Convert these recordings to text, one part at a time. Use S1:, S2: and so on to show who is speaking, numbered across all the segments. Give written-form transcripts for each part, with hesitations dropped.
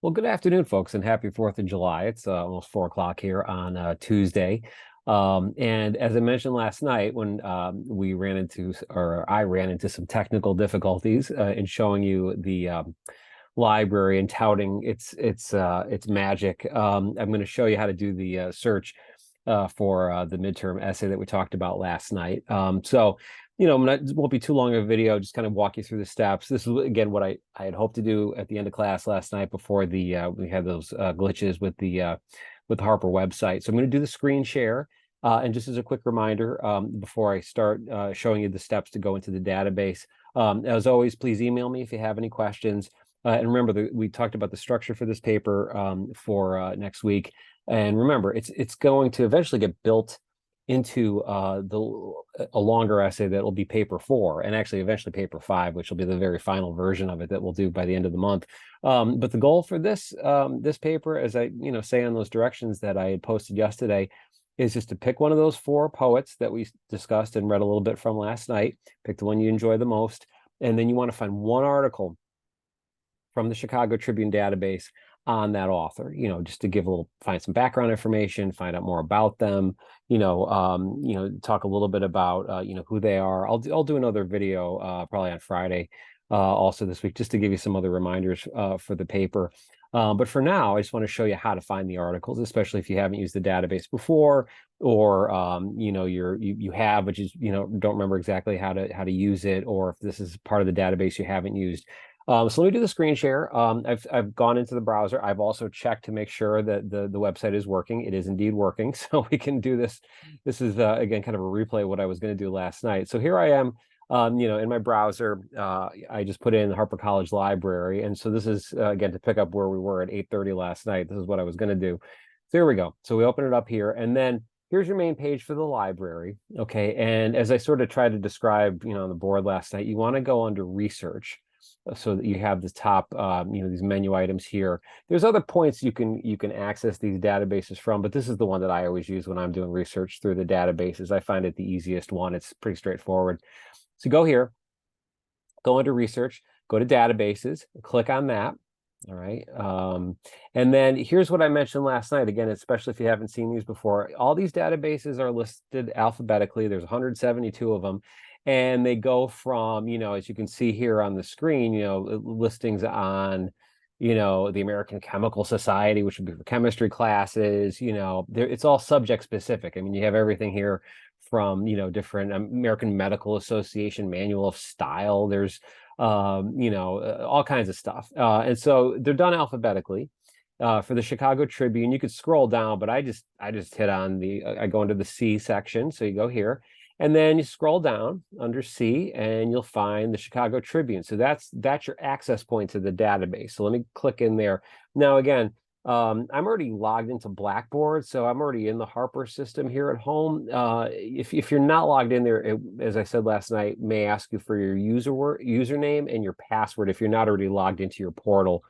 S1: Well, good afternoon, folks, and happy 4th of July. It's almost 4 o'clock here on Tuesday. And as I mentioned last night, when we ran into, or I ran into some technical difficulties in showing you the library and touting its magic, I'm going to show you how to do the search for the midterm essay that we talked about last night. It won't be too long of a video, just kind of walk you through the steps. This is again what I had hoped to do at the end of class last night before we had those glitches with the Harper website. So I'm going to do the screen share. And just as a quick reminder, before I start showing you the steps to go into the database, as always, please email me if you have any questions. And remember, we talked about the structure for this paper for next week. And remember, it's going to eventually get built into a longer essay that will be paper 4, and actually eventually paper 5, which will be the very final version of it that we'll do by the end of the month. But the goal for this paper, as I say on those directions that I had posted yesterday, is just to pick one of those 4 poets that we discussed and read a little bit from last night. Pick the one you enjoy the most, and then you want to find one article from the Chicago Tribune database on that author, just to find some background information, find out more about them, talk a little bit about, who they are. I'll do another video probably on Friday also this week, just to give you some other reminders for the paper. But for now, I just want to show you how to find the articles, especially if you haven't used the database before, or you have, but don't remember exactly how to use it, or if this is part of the database you haven't used. So let me do the screen share. I've gone into the browser. I've also checked to make sure that the website is working. It is indeed working, so we can do this. This is again kind of a replay of what I was going to do last night. So here I am, in my browser. I just put in Harper College Library, and so this is again to pick up where we were at 8:30 last night. This is what I was going to do. So here we go. So we open it up here, and then here's your main page for the library. Okay, and as I sort of tried to describe, on the board last night, you want to go under Research, so that you have the top, these menu items here. There's other points you can access these databases from, but this is the one that I always use when I'm doing research through the databases. I find it the easiest one. It's pretty straightforward. So go here, go under Research, go to Databases, click on that. All right. And then here's what I mentioned last night. Again, especially if you haven't seen these before, all these databases are listed alphabetically. There's 172 of them. And they go from, as you can see here on the screen, listings on, the American Chemical Society, which would be for chemistry classes. It's all subject specific. I mean, you have everything here from, different American Medical Association Manual of Style. There's, all kinds of stuff. And so they're done alphabetically. For the Chicago Tribune, you could scroll down, but I just hit on I go into the C section. So you go here, and then you scroll down under C, and you'll find the Chicago Tribune. So that's your access point to the database. So let me click in there. Now, again, I'm already logged into Blackboard, so I'm already in the Harper system here at home. If you're not logged in there, as I said last night, may ask you for your username and your password if you're not already logged into your portal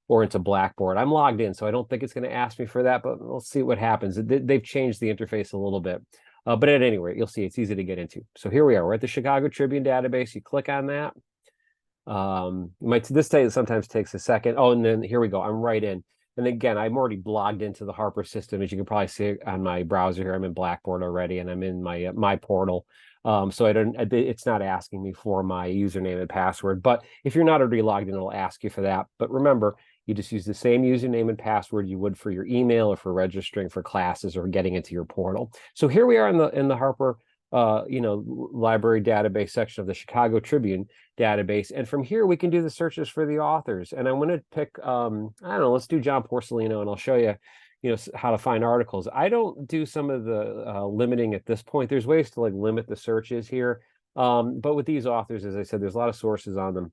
S1: or into Blackboard. I'm logged in, so I don't think it's going to ask me for that, but we'll see what happens. They've changed the interface a little bit. But at any rate, you'll see it's easy to get into. So here we are. We're at the Chicago Tribune database. You click on that. This day sometimes takes a second. Oh, and then here we go. I'm right in. And again, I'm already logged into the Harper system. As you can probably see on my browser here, I'm in Blackboard already, and I'm in my portal. So it's not asking me for my username and password. But if you're not already logged in, it'll ask you for that. But remember, you just use the same username and password you would for your email or for registering for classes or getting into your portal. So here we are in the Harper library database section of the Chicago Tribune database. And from here, we can do the searches for the authors. And I'm going to pick, I don't know, let's do John Porcellino, and I'll show you, how to find articles. I don't do some of the limiting at this point. There's ways to limit the searches here. But with these authors, as I said, there's a lot of sources on them.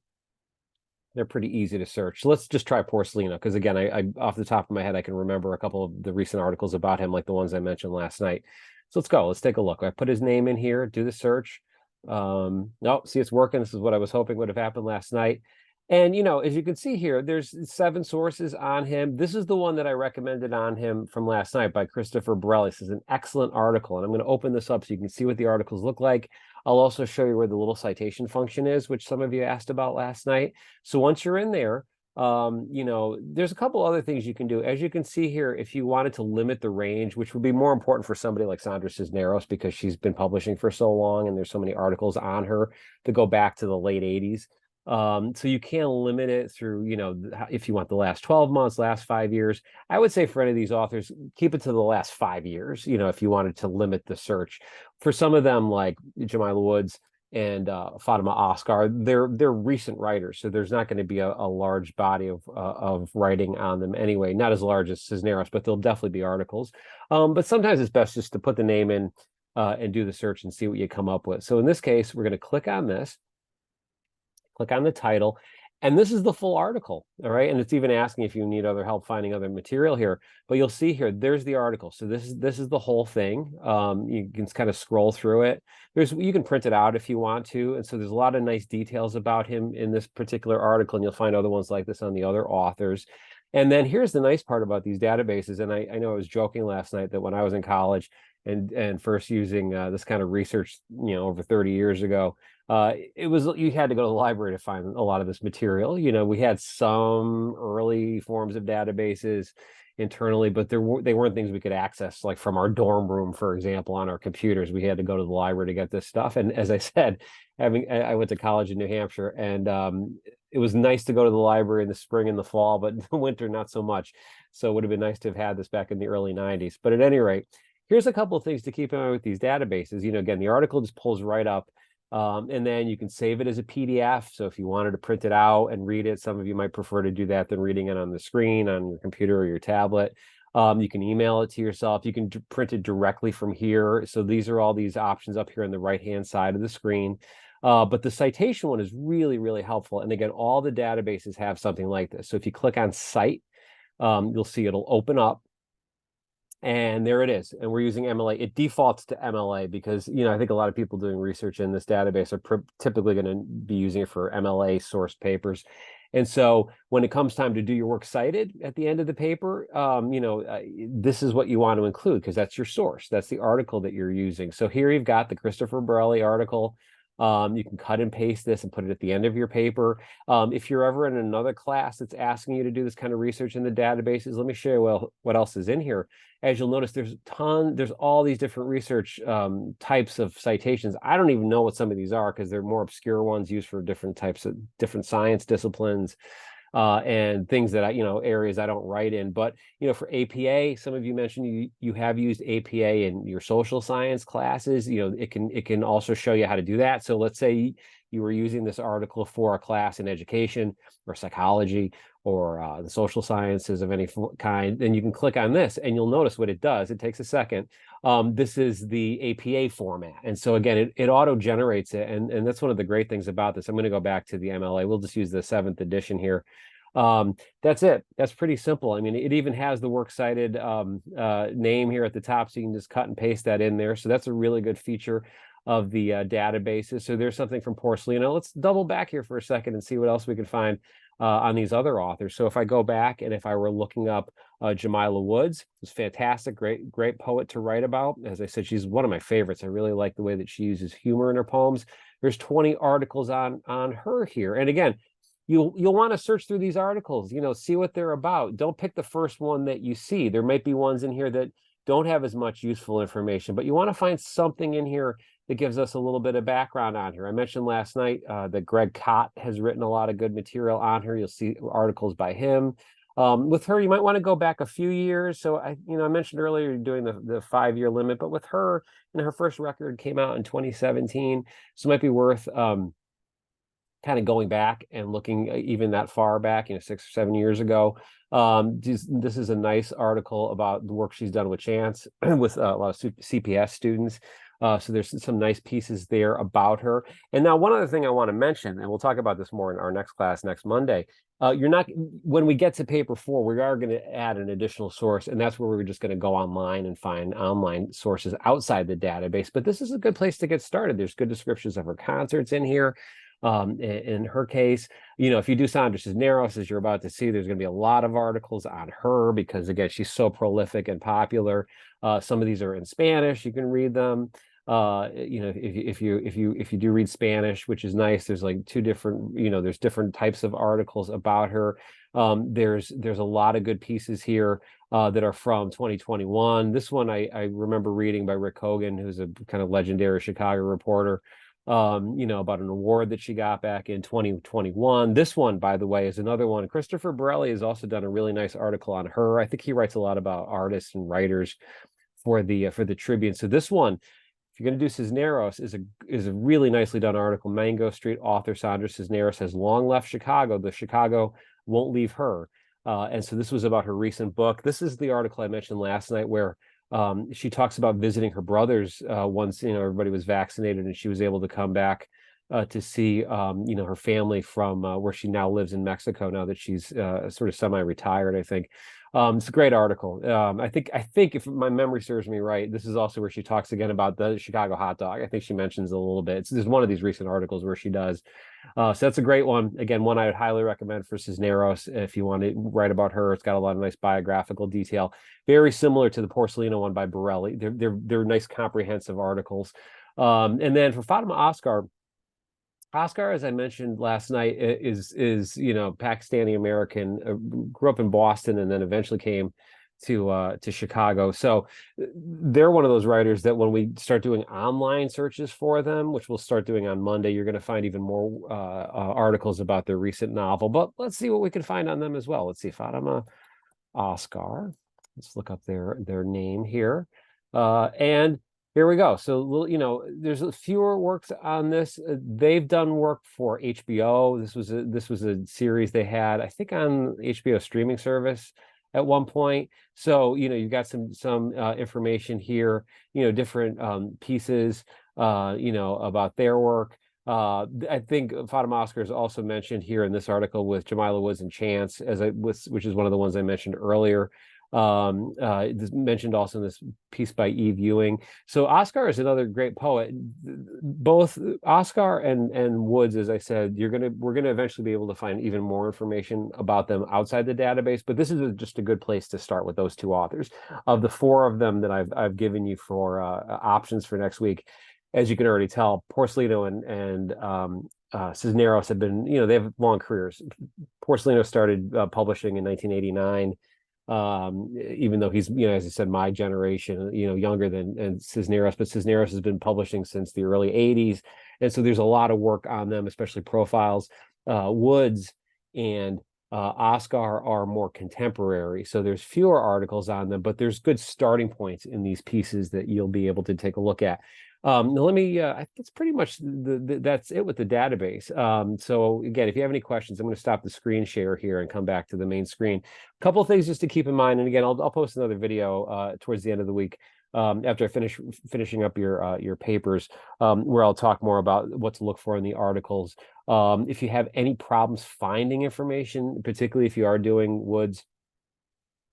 S1: They're pretty easy to search. So let's just try Porcellino, because again, I off the top of my head, I can remember a couple of the recent articles about him, like the ones I mentioned last night. So let's go. Let's take a look. I put his name in here, do the search. Oh, see, it's working. This is what I was hoping would have happened last night. And, as you can see here, there's 7 sources on him. This is the one that I recommended on him from last night by Christopher Borelli. This is an excellent article. And I'm going to open this up so you can see what the articles look like. I'll also show you where the little citation function is, which some of you asked about last night. So once you're in there, There's a couple other things you can do. As you can see here, if you wanted to limit the range, which would be more important for somebody like Sandra Cisneros because she's been publishing for so long and there's so many articles on her to go back to the late 80s. So you can limit it through, if you want the last 12 months, last 5 years. I would say for any of these authors, keep it to the last 5 years, if you wanted to limit the search. For some of them, like Jamila Woods and Fatima Oscar, they're recent writers, so there's not going to be a large body of writing on them anyway. Not as large as Cisneros, but there'll definitely be articles. But sometimes it's best just to put the name in and do the search and see what you come up with. So in this case, we're going to click on this, click on the title, and this is the full article. All right, and it's even asking if you need other help finding other material here, but you'll see here there's the article. So this is the whole thing. You can kind of scroll through it. You can print it out if you want to, and so there's a lot of nice details about him in this particular article, and you'll find other ones like this on the other authors. And then here's the nice part about these databases, and I know I was joking last night that when I was in college and first using this kind of research, over 30 years ago, you had to go to the library to find a lot of this material. We had some early forms of databases internally, but they weren't things we could access like from our dorm room, for example, on our computers. We had to go to the library to get this stuff. And as I said, I went to college in New Hampshire, and it was nice to go to the library in the spring and the fall, but the winter not so much. So it would have been nice to have had this back in the early 90s. But at any rate, here's a couple of things to keep in mind with these databases. Again, the article just pulls right up. And then you can save it as a PDF. So if you wanted to print it out and read it, some of you might prefer to do that than reading it on the screen on your computer or your tablet. You can email it to yourself. You can print it directly from here. So these are all these options up here on the right-hand side of the screen. But the citation one is really, really helpful. And again, all the databases have something like this. So if you click on Cite, you'll see it'll open up. And there it is. And we're using MLA. It defaults to MLA because, I think a lot of people doing research in this database are typically going to be using it for MLA sourced papers. And so when it comes time to do your works cited at the end of the paper, this is what you want to include because that's your source. That's the article that you're using. So here you've got the Christopher Borrelli article. You can cut and paste this and put it at the end of your paper. If you're ever in another class that's asking you to do this kind of research in the databases, let me show you what else is in here. As you'll notice, there's all these different research types of citations. I don't even know what some of these are because they're more obscure ones used for different types of different science disciplines. And things that areas I don't write in. But for APA, some of you mentioned you have used APA in your social science classes. It can also show you how to do that. So let's say you were using this article for a class in education or psychology or the social sciences of any kind, then you can click on this and you'll notice what it does. It takes a second. This is the APA format. And so again, it auto generates it. And that's one of the great things about this. I'm going to go back to the MLA. We'll just use the 7th edition here. That's it. That's pretty simple. I mean, it even has the works cited name here at the top, so you can just cut and paste that in there. So that's a really good feature of the databases. So there's something from Porcelino. Let's double back here for a second and see what else we can find on these other authors. So if I go back and if I were looking up Jamila Woods, who's fantastic, great poet to write about. As I said, she's one of my favorites. I really like the way that she uses humor in her poems. There's 20 articles on her here. And again, you'll want to search through these articles, see what they're about. Don't pick the first one that you see. There might be ones in here that don't have as much useful information, but you want to find something in here that gives us a little bit of background on her. I mentioned last night that Greg Kot has written a lot of good material on her. You'll see articles by him. With her, you might want to go back a few years. So I mentioned earlier you're doing the 5-year limit, but with her, her first record came out in 2017. So it might be worth kind of going back and looking even that far back, 6 or 7 years ago. This is a nice article about the work she's done with Chance with a lot of CPS students. So there's some nice pieces there about her. And now one other thing I want to mention, and we'll talk about this more in our next class next Monday. When we get to paper 4, we are going to add an additional source, and that's where we're just going to go online and find online sources outside the database. But this is a good place to get started. There's good descriptions of her concerts in here. In her case, if you do Sandra Cisneros, as you're about to see, there's going to be a lot of articles on her because, again, she's so prolific and popular. Some of these are in Spanish. You can read them. If you do read Spanish, which is nice, there's like two different, there's different types of articles about her. There's a lot of good pieces here that are from 2021. This one I remember reading by Rick Hogan, who's a kind of legendary Chicago reporter, about an award that she got back in 2021. This one, by the way, is another one. Christopher Borelli has also done a really nice article on her. I think he writes a lot about artists and writers for the Tribune. So this one, if you're going to do Cisneros, is a really nicely done article. Mango Street author Sandra Cisneros has long left Chicago. The Chicago won't leave her. And so this was about her recent book. This is the article I mentioned last night where she talks about visiting her brothers once everybody was vaccinated and she was able to come back to see her family from where she now lives in Mexico now that she's sort of semi-retired, I think. It's a great article. I think if my memory serves me right, this is also where she talks again about the Chicago hot dog. I think she mentions a little bit. There's one of these recent articles where she does. So that's a great one. Again, one I would highly recommend for Cisneros if you want to write about her. It's got a lot of nice biographical detail, very similar to the Porcelino one by Borelli. They're nice, comprehensive articles. And then for Fatima Asghar, as I mentioned last night, is Pakistani American, grew up in Boston and then eventually came to Chicago. So they're one of those writers that when we start doing online searches for them, which we'll start doing on Monday, you're going to find even more articles about their recent novel. But let's see what we can find on them as well. Let's see, Fatima Asghar. Let's look up their name here. And here we go. So, there's fewer works on this. They've done work for HBO. This was a series they had, I think, on HBO streaming service at one point. So, you've got some information here, different pieces, about their work. I think Fatima Asghar is also mentioned here in this article with Jamila Woods and Chance, which is one of the ones I mentioned earlier. Mentioned also in this piece by Eve Ewing. So Asghar is another great poet. Both Asghar and Woods, as I said, we're gonna eventually be able to find even more information about them outside the database. But this is just a good place to start with those two authors. Of the four of them that I've given you for options for next week, as you can already tell, Porcelino and Cisneros have been, they have long careers. Porcelino started publishing in 1989. Even though he's, as I said, my generation, younger than Cisneros, but Cisneros has been publishing since the early 80s. And so there's a lot of work on them, especially profiles. Woods and Asghar are more contemporary. So there's fewer articles on them, but there's good starting points in these pieces that you'll be able to take a look at. Now let me, I think it's pretty much that's it with the database. So again, if you have any questions, I'm going to stop the screen share here and come back to the main screen. A couple of things just to keep in mind. And again, I'll post another video towards the end of the week after I finishing up your papers, where I'll talk more about what to look for in the articles. If you have any problems finding information, particularly if you are doing Woods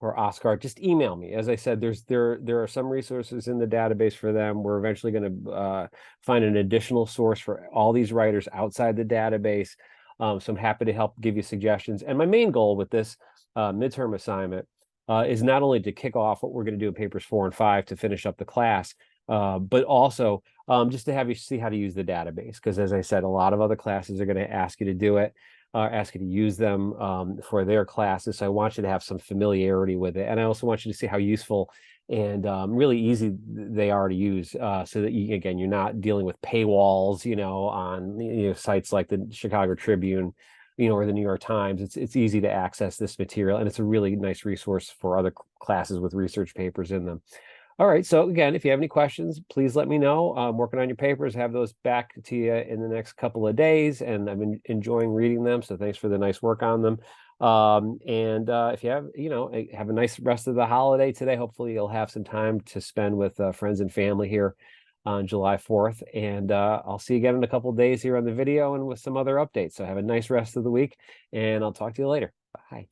S1: or Asghar, just email me. As I said, there are some resources in the database for them. We're eventually going to find an additional source for all these writers outside the database. So I'm happy to help give you suggestions. And my main goal with this midterm assignment is not only to kick off what we're going to do in papers 4 and 5 to finish up the class, but also just to have you see how to use the database. Because as I said, a lot of other classes are going to ask you to do it. Ask you to use them for their classes. So I want you to have some familiarity with it. And I also want you to see how useful and really easy they are to use, so that you're not dealing with paywalls, on sites like the Chicago Tribune, or the New York Times. It's easy to access this material, and it's a really nice resource for other classes with research papers in them. All right. So again, if you have any questions, please let me know. I'm working on your papers, have those back to you in the next couple of days, and I've been enjoying reading them. So thanks for the nice work on them. If you have, have a nice rest of the holiday today. Hopefully you'll have some time to spend with friends and family here on July 4th. And I'll see you again in a couple of days here on the video and with some other updates. So have a nice rest of the week, and I'll talk to you later. Bye.